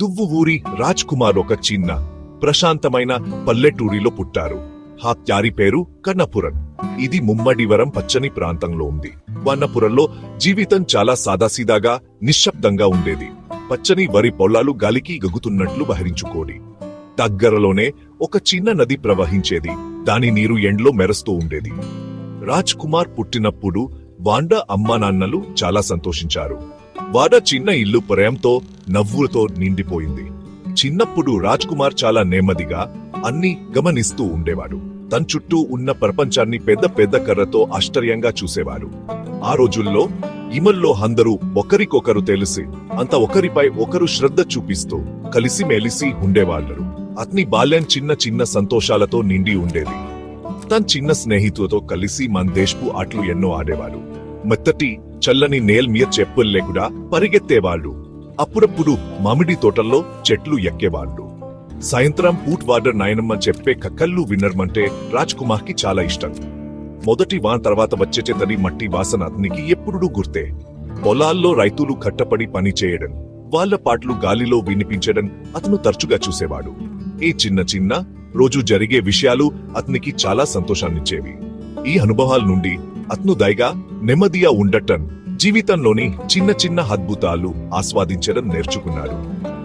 దువ్వువూరి రాజ్ కుమార్ ఒక చిన్న ప్రశాంతమైన పల్లెటూరిలో పుట్టారు. ఆ త్యారి పేరు కన్నపురం. ఇది ముమ్మడివరం పచ్చని ప్రాంతంలో ఉంది. వన్నపురంలో జీవితం చాలా సాదాసీదాగా నిశ్శబ్దంగా ఉండేది. పచ్చని వరి పొలాలు గాలికి గగుతున్నట్లు బహిరించుకోడి. దగ్గరలోనే ఒక చిన్న నది ప్రవహించేది. దాని నీరు ఎండ్లో మెరుస్తూ ఉండేది. రాజ్ కుమార్ పుట్టినప్పుడు వాండా అమ్మానాన్నలు చాలా సంతోషించారు. వాడ చిన్న ఇల్లు ప్రేమతో నవ్వులతో నిండిపోయింది. చిన్నప్పుడు రాజ్ కుమార్ చాలా నెమ్మదిగా అన్ని గమనిస్తూ ఉండేవాడు. తన చుట్టూ ఉన్న ప్రపంచాన్ని పెద్ద పెద్ద కర్రతో ఆశ్చర్యంగా చూసేవాడు. ఆ రోజుల్లో ఇమల్లో అందరూ ఒకరికొకరు తెలిసి అంత ఒకరిపై ఒకరు శ్రద్ధ చూపిస్తూ కలిసిమెలిసి ఉండేవాళ్లు. అతని బాల్యం చిన్న చిన్న సంతోషాలతో నిండి ఉండేది. తన చిన్న స్నేహితులతో కలిసి మన దేశపు ఆటలు ఎన్నో ఆడేవాడు. మెత్తటి చల్లని నేల మీద చెప్పులు లేకుండా పరిగెత్తేవాళ్లు. అప్పుడప్పుడు మామిడి తోటల్లో చెట్లు ఎక్కేవాళ్లు. సాయంత్రం పూట్ వార్డర్ నాయనమ్మ చెప్పే కక్కళ్ళు వినర్మంటే రాజ్ కుమార్ కి చాలా ఇష్టం. మొదటి వాన్ తర్వాత వచ్చే తడి మట్టి వాసన అతనికి ఎప్పుడూ గుర్తే. పొలాల్లో రైతులు కట్టపడి పని చేయడం, వాళ్ల పాటలు గాలిలో వినిపించడం అతను తరచుగా చూసేవాడు. ఈ చిన్న చిన్న రోజు జరిగే విషయాలు అతనికి చాలా సంతోషాన్నిచ్చేవి. ఈ అనుభవాల నుండి అతను దయగా నెమ్మదిగా ఉండటం, జీవితంలోని చిన్న చిన్న అద్భుతాలు ఆస్వాదించడం నేర్చుకున్నాడు.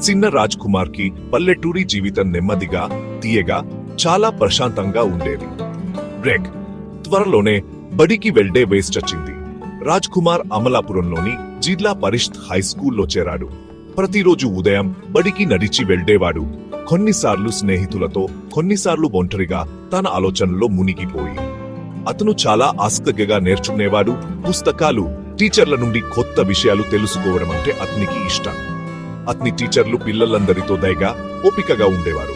చిన్న రాజ్ కుమార్ కి పల్లెటూరి జీవితం నెమ్మదిగా, తీయగా, చాలా ప్రశాంతంగా ఉండేది. బ్రేక్. త్వరలోనే బడికి వెళ్లే వయసొచ్చింది. రాజ్ కుమార్ అమలాపురంలోని జిల్లా పరిషత్ హై స్కూల్లో చేరాడు. ప్రతిరోజు ఉదయం బడికి నడిచి వెళ్లేవాడు. కొన్నిసార్లు స్నేహితులతో, కొన్నిసార్లు ఒంటరిగా తన ఆలోచనలో మునిగిపోయి. అతను చాలా ఆసక్తిగా నేర్చుకునేవాడు. పుస్తకాలు, టీచర్ల నుండి కొత్త విషయాలు తెలుసుకోవడం అంటే అతనికి ఇష్టం. అతని టీచర్లు పిల్లలందరితో దయగా, ఓపికగా ఉండేవారు.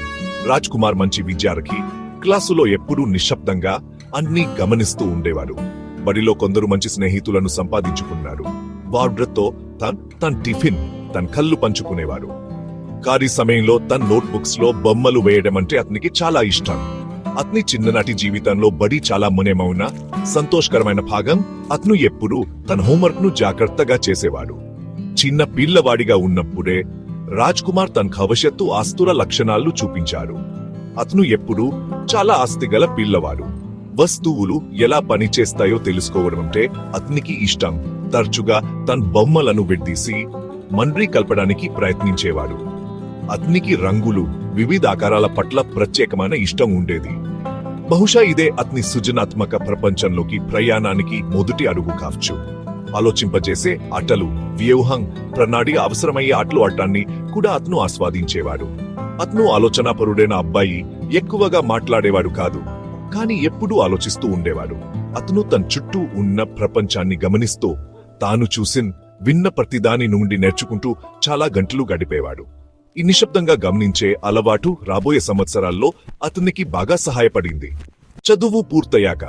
రాజ్ కుమార్ మంచి విద్యార్థి. క్లాసులో ఎప్పుడూ నిశ్శబ్దంగా అన్ని గమనిస్తూ ఉండేవాడు. బడిలో కొందరు మంచి స్నేహితులను సంపాదించుకున్నాడు. వాళ్లతో తన టిఫిన్, తన కళ్ళు పంచుకునేవాడు. ఖాళీ సమయంలో తన నోట్బుక్స్ లో బొమ్మలు వేయడం అంటే అతనికి చాలా ఇష్టం. అతని చిన్ననాటి జీవితంలో బడి చాలా ముఖ్యమైన, సంతోషకరమైన భాగం. అతను ఎప్పుడూ తన హోంవర్క్ ను జాగ్రత్తగా చేసేవాడు. చిన్న పిల్లవాడిగా ఉన్నప్పుడే రాజ్ కుమార్ తన భవిష్యత్తు ఆస్తుల లక్షణాలు చూపించాడు. అతను ఎప్పుడూ చాలా ఆస్తిగల పిల్లవాడు. వస్తువులు ఎలా పనిచేస్తాయో తెలుసుకోవడం అంటే అతనికి ఇష్టం. తరచుగా తన బొమ్మలను విడదీసి మండ్రి కలపడానికి ప్రయత్నించేవాడు. అతనికి రంగులు, వివిధ ఆకారాల పట్ల ప్రత్యేకమైన ఇష్టం ఉండేది. బహుశా ఇదే అతని సృజనాత్మక ప్రపంచంలోకి ప్రయాణానికి మొదటి అడుగు కావచ్చు. ఆలోచింపజేసే ఆటలు, వ్యూహం, ప్రణాళిక అవసరమయ్యే ఆటలు ఆడటాన్ని కూడా అతను ఆస్వాదించేవాడు. అతను ఆలోచనాపరుడైన అబ్బాయి. ఎక్కువగా మాట్లాడేవాడు కాదు, కాని ఎప్పుడూ ఆలోచిస్తూ ఉండేవాడు. అతను తన చుట్టూ ఉన్న ప్రపంచాన్ని గమనిస్తూ, తాను విన్న ప్రతిదాని నుండి నేర్చుకుంటూ చాలా గంటలు గడిపేవాడు. ఈ నిశ్శబ్దంగా గమనించే అలవాటు రాబోయే సంవత్సరాల్లో అతనికి బాగా సహాయపడింది. చదువు పూర్తయ్యాక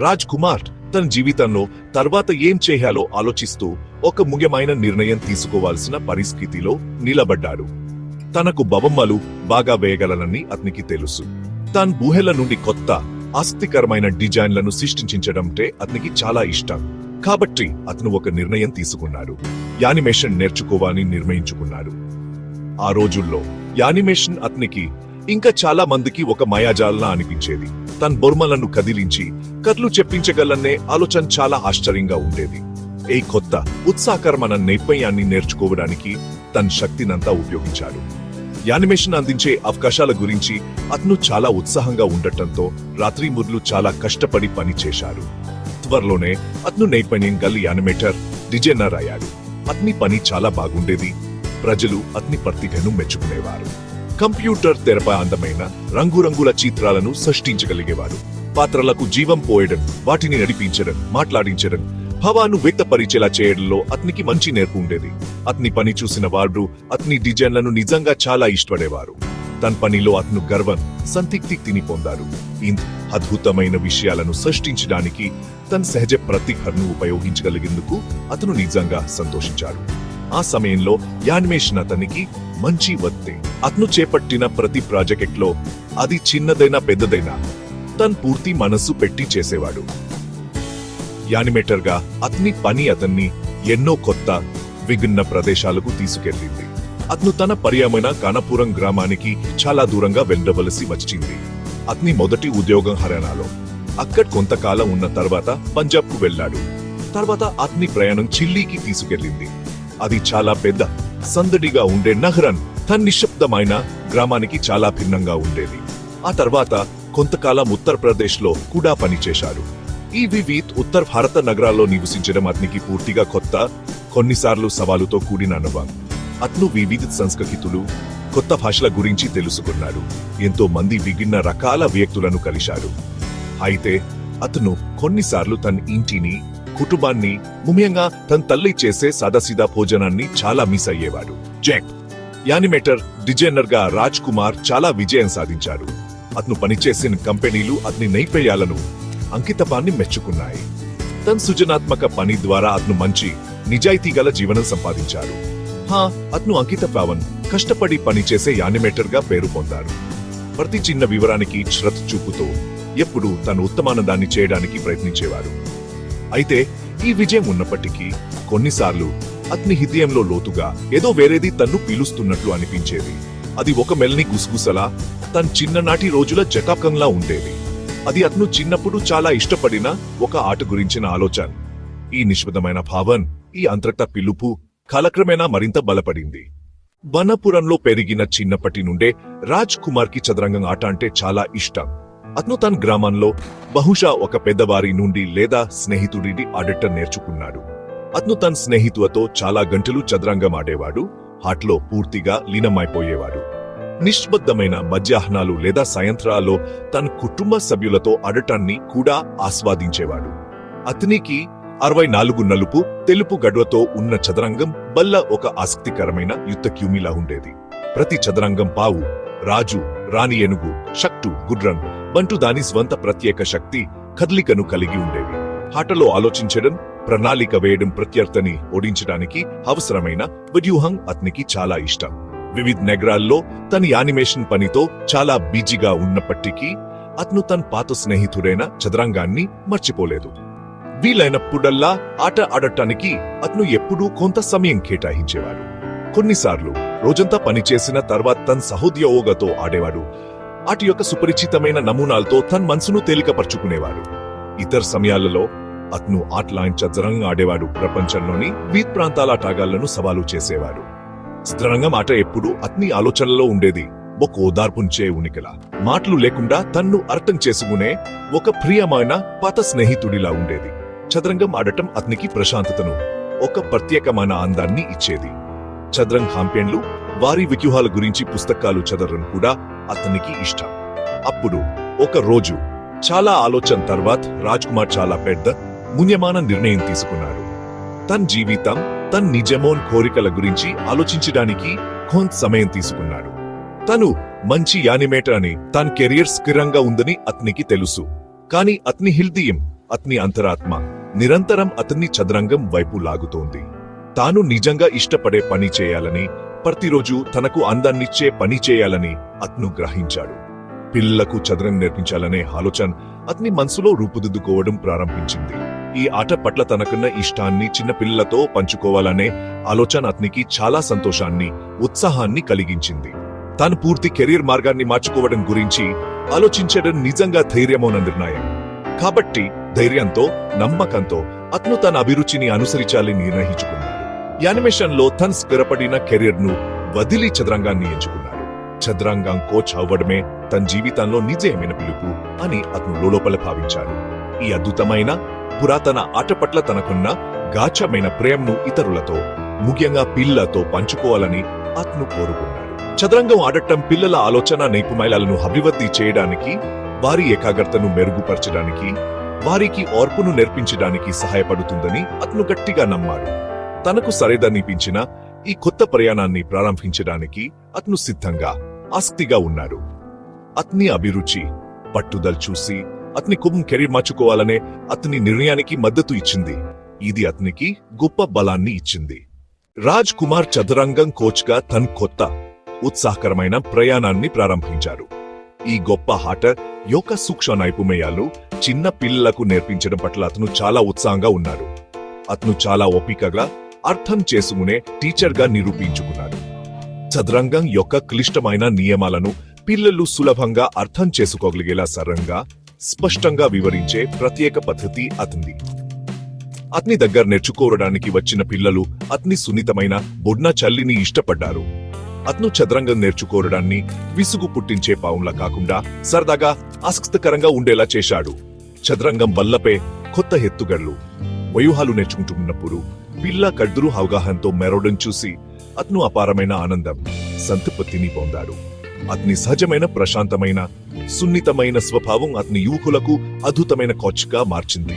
రాజ్ కుమార్ తన జీవితంలో తర్వాత ఏం చేయాలో ఆలోచిస్తూ ఒక ముఖ్యమైన నిర్ణయం తీసుకోవాల్సిన పరిస్థితిలో నిలబడ్డాడు. తనకు బొమ్మలు బాగా వేయగలనని అతనికి తెలుసు. తన ఊహల నుండి కొత్త, ఆసక్తికరమైన డిజైన్లను సృష్టించడంటే అతనికి చాలా ఇష్టం. కాబట్టి అతను ఒక నిర్ణయం తీసుకున్నాడు. యానిమేషన్ నేర్చుకోవాలని నిర్ణయించుకున్నాడు. ఆ రోజుల్లో యానిమేషన్ అతనికి, ఇంకా చాలా మందికి ఒక మాయాజాలంలా అనిపించేది. తన బొమ్మలను కదిలించి కథలు చెప్పించగలనే ఆలోచన చాలా ఆశ్చర్యంగా ఉండేది. ఈ కొత్త, ఉత్సాహకరమైన నైపుణ్యాన్ని నేర్చుకోవడానికి తన శక్తినంతా ఉపయోగించాడు. యానిమేషన్ అందించే అవకాశాల గురించి అతను చాలా ఉత్సాహంగా ఉండటంతో రాత్రిమూర్లు చాలా కష్టపడి పని చేశాడు. త్వరలోనే అతను నైపుణ్యం గల యానిమేటర్, డిజైనర్ అయ్యాడు. అతని పని చాలా బాగుండేది. ప్రజలు అతని ప్రతిభను మెచ్చుకునేవారు. కంప్యూటర్ తెరపై అందమైన, రంగురంగుల చిత్రాలను సృష్టించగలిగేవాడు. పాత్రలకు జీవం పోయడం, వాటిని నడిపించడం, మాట్లాడించడం, భావాన్ని వ్యక్తపరిచేలా చేయడంలో అతనికి మంచి నేర్పు ఉండేది. అతని పని చూసిన వారు అతని డిజైన్లను నిజంగా చాలా ఇష్టపడేవారు. తన పనిలో అతను గర్వం, సంతృప్తిని పొందారు. ఇంత అద్భుతమైన విషయాలను సృష్టించడానికి తన సహజ ప్రతిభను ఉపయోగించగలిగేందుకు అతను నిజంగా సంతోషించాడు. ఆ సమయంలో యానిమేషన్ అతనికి మంచి వత్తే. అతను చేపట్టిన ప్రతి ప్రాజెక్ట్లో, అది చిన్నదైనా పెద్దదైనా, తన పూర్తి మనస్సు పెట్టి చేసేవాడు. యానిమేటర్ గా అతని పని అతన్ని ఎన్నో కొత్త, విభిన్న ప్రదేశాలకు తీసుకెళ్లింది. అతను తన పర్యామైన కానపురం గ్రామానికి చాలా దూరంగా వెళ్ళవలసి వచ్చింది. అతని మొదటి ఉద్యోగం హర్యానాలో. అక్కడ కొంతకాలం ఉన్న తర్వాత పంజాబ్కు వెళ్ళాడు. తర్వాత అతని ప్రయాణం ఢిల్లీకి తీసుకెళ్లింది. అది చాలా పెద్ద సందడిగా ఉండే నగరం తన నిశ్శబ్దమైన గ్రామానికి చాలా భిన్నంగా ఉండేది. ఆ తర్వాత కొంతకాలం ఉత్తరప్రదేశ్ లో కూడా పనిచేశాడు. ఈ వివిధ ఉత్తర భారత నగరాల్లో నివసించడం అతనికి పూర్తిగా కొత్త, కొన్నిసార్లు సవాలుతో కూడిన అనుభవం. అతను వివిధ సంస్కృతులు, కొత్త భాషల గురించి తెలుసుకున్నాడు. ఎంతో మంది విభిన్న రకాల వ్యక్తులను కలిశాడు. అయితే అతను కొన్నిసార్లు తన ఇంటిని, కుటుంబాన్ని, ముఖ్యంగా తన తల్లి చేసే సాదాసీదా భోజనాన్ని చాలా మిస్ అయ్యేవాడు. జెక్ యానిమేటర్ డిజైనర్ గా రాజ్ కుమార్ చాలా విజయం సాధించారు. అతను పనిచేసిన కంపెనీలు అతని నైపుణ్యాలను, అంకితపాన్ని మెచ్చుకున్నాయి. తన సృజనాత్మక పని ద్వారా అతను మంచి, నిజాయితీ గల జీవనం సంపాదించారు. అతను అంకితభావం, కష్టపడి పనిచేసే యానిమేటర్ గా పేరు పొందారు. ప్రతి చిన్న వివరానికి శ్రద్ధ చూపుతూ ఎప్పుడూ తన ఉత్తమానందాన్ని చేయడానికి ప్రయత్నించేవారు. అయితే ఈ విజయం ఉన్నప్పటికీ కొన్నిసార్లు అతని హృదయంలో లోతుగా ఏదో వేరేది తన్ను పీలుస్తున్నట్లు అనిపించేది. అది ఒక మెల్ని గుసగుసలా, తన చిన్ననాటి రోజుల జకాకంలా ఉండేది. అది అతను చిన్నప్పుడు చాలా ఇష్టపడిన ఒక ఆట గురించిన ఆలోచన. ఈ నిశ్శబ్దమైన భావన, ఈ అంతర్గత పిలుపు కాలక్రమేణా మరింత బలపడింది. వనపురంలో పెరిగిన చిన్నప్పటి నుండే రాజ్ కుమార్ కి చదరంగం ఆట అంటే చాలా ఇష్టం. అతను తన గ్రామంలో బహుశా ఒక పెద్దవారి నుండి లేదా స్నేహితుడిని ఆడటం నేర్చుకున్నాడు. అతను తన స్నేహితులతో చాలా గంటలు చదరంగం ఆడేవాడు. ఆటలో పూర్తిగా లీనమైపోయేవాడు. నిశ్శబ్దమైన మధ్యాహ్నాలు లేదా సాయంత్రాల్లో తన కుటుంబ సభ్యులతో ఆడటాన్ని కూడా ఆస్వాదించేవాడు. అతనికి 64 నలుపు, తెలుపు గడ్వతో ఉన్న చదరంగం బల్ల ఒక ఆసక్తికరమైన యుద్ధ క్యూమిలా ఉండేది. ప్రతి చదరంగం పావు, రాజు, రాణి ఏనుగు, శక్టు, గుర్రం వంటి దాని స్వంత ప్రత్యేక శక్తి, కదలికను కలిగి ఉండేవి. ఆటలో ఆలోచించడం, ప్రణాళిక వేయడం, ప్రత్యర్థిని ఓడించడానికి అవసరమైన వ్యూహం అతనికి చాలా ఇష్టం. వివిధ నగరాల్లో తన యానిమేషన్ పనితో చాలా బిజీగా ఉన్నప్పటికీ అతను తన పాత స్నేహితుడైన చదరంగాన్ని మర్చిపోలేదు. వీలైనప్పుడల్లా ఆట ఆడటానికి అతను ఎప్పుడూ కొంత సమయం కేటాయించేవాడు. కొన్నిసార్లు రోజంతా పనిచేసిన తర్వాత తన సహోద్యోగతో ఆడేవాడు. ఆట యొక్క సుపరిచితమైన నమూనాలతో తన మనసును తేలికపరుచుకునేవాడు. ఇతర సమయాలలో అతను ఆటలాంటి చదరంగం ఆడేవాడు. ప్రపంచంలోని వివిధ ప్రాంతాల ఆటగాళ్లను సవాలు చేసేవాడు. చదరంగం ఆట ఎప్పుడూ అతని ఆలోచనలో ఉండేది. ఒక ఓదార్పుంచే ఉనికిలా, మాటలు లేకుండా తన్ను అర్థం చేసుకునే ఒక ప్రియమైన పాత స్నేహితుడిలా ఉండేది. చదరంగం ఆడటం అతనికి ప్రశాంతతను, ఒక ప్రత్యేకమైన అందాన్ని ఇచ్చేది. చదరంగ హాంపేన్లు, వారి వ్యూహాల గురించి పుస్తకాలు చదవడం కూడా అతనికి ఇష్టం. అప్పుడు ఒక రోజు చాలా ఆలోచన తర్వాత రాజ్ కుమార్ చాలా పెద్ద, ముఖ్యమైన నిర్ణయం తీసుకున్నాడు. తన జీవితం, తన నిజమోన్ కోరికల గురించి ఆలోచించడానికి కొంత సమయం తీసుకున్నాడు. తను మంచి యానిమేటర్ అని, తన కెరియర్ స్థిరంగా ఉందని అతనికి తెలుసు. కానీ అతని హృదయం, అతని అంతరాత్మ నిరంతరం అతన్ని చదరంగం వైపు లాగుతోంది. తాను నిజంగా ఇష్టపడే పని చేయాలని, ప్రతిరోజు తనకు అందాన్నిచ్చే పని చేయాలని అతను గ్రహించాడు. పిల్లలకు చదరంగం నేర్పించాలనే ఆలోచన అతని మనసులో రూపుదిద్దుకోవడం ప్రారంభించింది. ఈ ఆట పట్ల తనకున్న ఇష్టాన్ని చిన్న పిల్లలతో పంచుకోవాలనే ఆలోచన అతనికి చాలా సంతోషాన్ని, ఉత్సాహాన్ని కలిగించింది. తాను పూర్తి కెరీర్ మార్గాన్ని మార్చుకోవడం గురించి ఆలోచించడం నిజంగా ధైర్యమైన నిర్ణయం. కాబట్టి ధైర్యంతో, నమ్మకంతో అతను తన అభిరుచిని అనుసరించాలని నిర్ణయించుకున్నాడు. యానిమేషన్ లో తన స్థిరపడిన కెరీర్ ను వదిలి చదరంగాన్ని ఎంచుకున్నాడు. చదరంగం కోచ్ అవ్వడమే తన జీవితంలో నిజమైన పిలుపు అని అతను లోపల భావించాడు. ఈ అద్భుతమైన పురాతన ఆట పట్ల తనకున్న గాఢమైన ప్రేమను ఇతరులతో, ముఖ్యంగా పిల్లలతో పంచుకోవాలని అతను కోరుకున్నాడు. చదరంగం ఆడటం పిల్లల ఆలోచన నైపుణ్యాలను అభివృద్ధి చేయడానికి, వారి ఏకాగ్రతను మెరుగుపరచడానికి, వారికి ఓర్పును నేర్పించడానికి సహాయపడుతుందని అతను గట్టిగా నమ్మాడు. తనకు సరైనదనిపించిన ఈ కొత్త ప్రయాణాన్ని ప్రారంభించడానికి అతను సిద్ధంగా, ఆసక్తిగా ఉన్నాడు. అతని అభిరుచి, పట్టుదల చూసి అతని కెరీర్ మార్చుకోవాలనే అతని నిర్ణయానికి మద్దతు ఇచ్చింది. ఇది అతనికి గొప్ప బలాన్ని ఇచ్చింది. రాజ్ కుమార్ చదరంగం కోచ్ గా తన కొత్త, ఉత్సాహకరమైన ప్రయాణాన్ని ప్రారంభించారు. ఈ గొప్ప ఆట యొక్క సూక్ష్మ నైపుణ్యాలు చిన్న పిల్లలకు నేర్పించడం పట్ల అతను చాలా ఉత్సాహంగా ఉన్నాడు. అతను చాలా ఓపికగా అర్థం చేసుకునే టీచర్ గా నిరూపించుకున్నాడు. చదరంగం యొక్క క్లిష్టమైన నియమాలను పిల్లలు సులభంగా అర్థం చేసుకోగలిగేలా సరళంగా స్పష్టంగా వివరించే ప్రత్యేక పద్ధతి అతనిది. అతని దగ్గర నేర్చుకోవడానికి వచ్చిన పిల్లలు అతని సున్నితమైన బొడ్న చల్లిని ఇష్టపడ్డారు. అతను చదరంగం నేర్చుకోవడాన్ని విసుగు పుట్టించే పావులా కాకుండా సరదాగా ఆసక్తికరంగా ఉండేలా చేశాడు. చదరంగం బల్లపై కొత్త ఎత్తుగడలు వ్యూహాలు నేర్చుకుంటున్నప్పుడు పిల్ల కడ్దురు అవగాహనతో మెరవడం చూసి అతను అపారమైన ఆనందం సంతృప్తిని పొందాడు. అతని సహజమైన ప్రశాంతమైన సున్నితమైన స్వభావం అతని యువకులకు అద్భుతమైన కోచ్గా మార్చింది.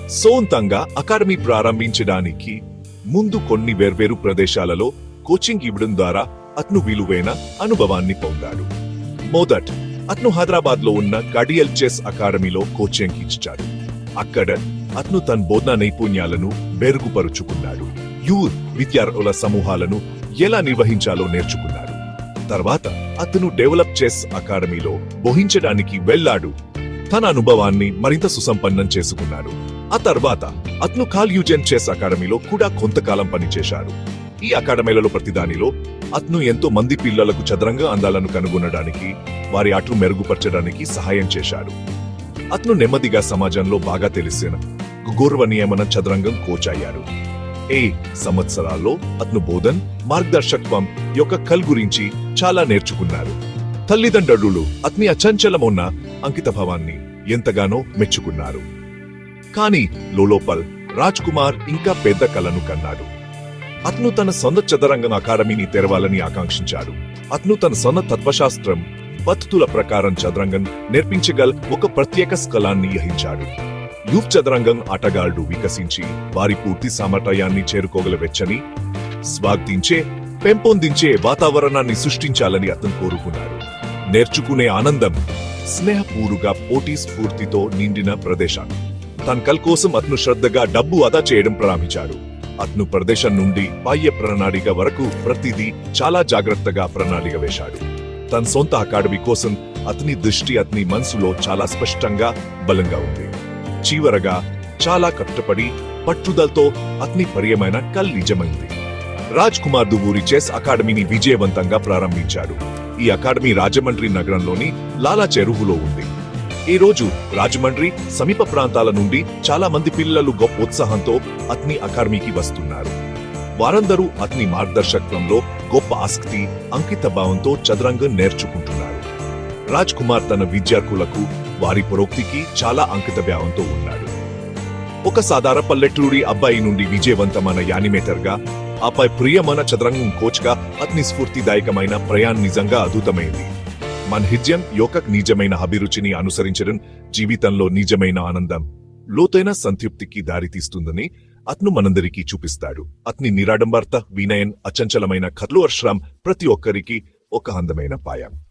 సొంతంగా అకాడమీ ప్రారంభించడానికి ముందు కొన్ని వేర్వేరు ప్రదేశాలలో కోచింగ్ ఇవ్వడం ద్వారా అతను విలువైన అనుభవాన్ని పొందాడు. మొదట అతను హైదరాబాద్ లో ఉన్న గడియల్ చెస్ అకాడమీలో కోచింగ్ ఇచ్చాడు. అక్కడ అతను తన బోధనా నైపుణ్యాలను మెరుగుపరుచుకున్నాడు. విద్యార్థుల సమూహాలను ఎలా నిర్వహించాలో నేర్చుకున్నాడు. తర్వాత అతను డెవలప్ చెస్ అకాడమీలో బోధించడానికి వెళ్లాడు. తన అనుభవాన్ని మరింత సుసంపన్నం చేసుకున్నాడు. ఆ తర్వాత అతను కాల్ యూజెన్ చెస్ అకాడమీలో కూడా కొంతకాలం పనిచేశాడు. ఈ అకాడమీలలో ప్రతిదానిలో అతను ఎంతో మంది పిల్లలకు చదరంగ అందాలను కనుగొనడానికి వారి ఆటలు మెరుగుపరచడానికి సహాయం చేశాడు. అతను నెమ్మదిగా సమాజంలో బాగా తెలిసిన గౌరవనీయమైన చదరంగం కోచ్ అయ్యాడు. సంవత్సరాల్లో అతను బోధన్ మార్గదర్శకత్వం యొక్క కల్ గురించి చాలా నేర్చుకున్నారు. తల్లిదండ్రులు అతని అచంచలమున్న అంకితభావాన్ని ఎంతగానో మెచ్చుకున్నారు. కానీ లోలోపల్ రాజ్ కుమార్ ఇంకా పెద్ద కలను కన్నాడు. అతను తన సొంత చదరంగం అకాడమీని తెరవాలని ఆకాంక్షించాడు. అతను తన సొంత తత్వశాస్త్రం పద్ధతుల ప్రకారం చదరంగం నేర్పించగల ఒక ప్రత్యేక స్కలాన్ని గ్రహించాడు. చదరంగం ఆటగాళ్లు వికసించి వారి పూర్తి సామర్థ్యాన్ని చేరుకోగలవచ్చని స్వాగతించే పెంపొందించే వాతావరణాన్ని సృష్టించాలని అతను కోరుకున్నాడు. నేర్చుకునే ఆనందం స్నేహపూర్వక పోటీ స్ఫూర్తితో నిండిన ప్రదేశం. తన కల్ కోసం అతను శ్రద్ధగా డబ్బు ఆదా చేయడం ప్రారంభించాడు. అతను ప్రదేశం నుండి బాహ్య ప్రణాళిక వరకు ప్రతిదీ చాలా జాగ్రత్తగా ప్రణాళిక వేశాడు. తన సొంత అకాడమీ కోసం అతని దృష్టి అతని మనసులో చాలా స్పష్టంగా బలంగా ఉంది. చివరగా చాలా కష్టపడి పట్టుదలతో అతని ప్రియమైన కల్ నిజమైంది. రాజ్ కుమార్ దువ్వూరి చెస్ అకాడమీని విజయవంతంగా ప్రారంభించాడు. ఈ అకాడమీ రాజమండ్రి నగరంలోని లాలా చెరువులో ఉంది. ఈ రోజు రాజమండ్రి సమీప ప్రాంతాల నుండి చాలా మంది పిల్లలు గొప్ప ఉత్సాహంతో అతని అకాడమీకి వస్తున్నారు. వారందరూ అతని మార్గదర్శకత్వంలో గొప్ప ఆసక్తి అంకిత భావంతో చదరంగం నేర్చుకుంటున్నారు. రాజ్ కుమార్ తన విద్యార్థులకు వారి పురోక్తికి చాలా అంకిత భావంతో ఉన్నాడు. ఒక సాధారణ పల్లెటూరి అబ్బాయి నుండి విజయవంతమైన యానిమేటర్గా ఆపై ప్రియమైన చదరంగం కోచ్గా అతని స్ఫూర్తిదాయకమైన ప్రయాణం నిజంగా అద్భుతమైంది. మన హిజ్యం యొక్క నిజమైన అభిరుచిని అనుసరించడం జీవితంలో నిజమైన ఆనందం లోతైన సంతృప్తికి దారితీస్తుందని అతను మనందరికీ చూపిస్తాడు. అతని నిరాడంబరత వినయం అచంచలమైన కథలు అశ్రం ప్రతి ఒక్కరికి ఒక అందమైన పాయం.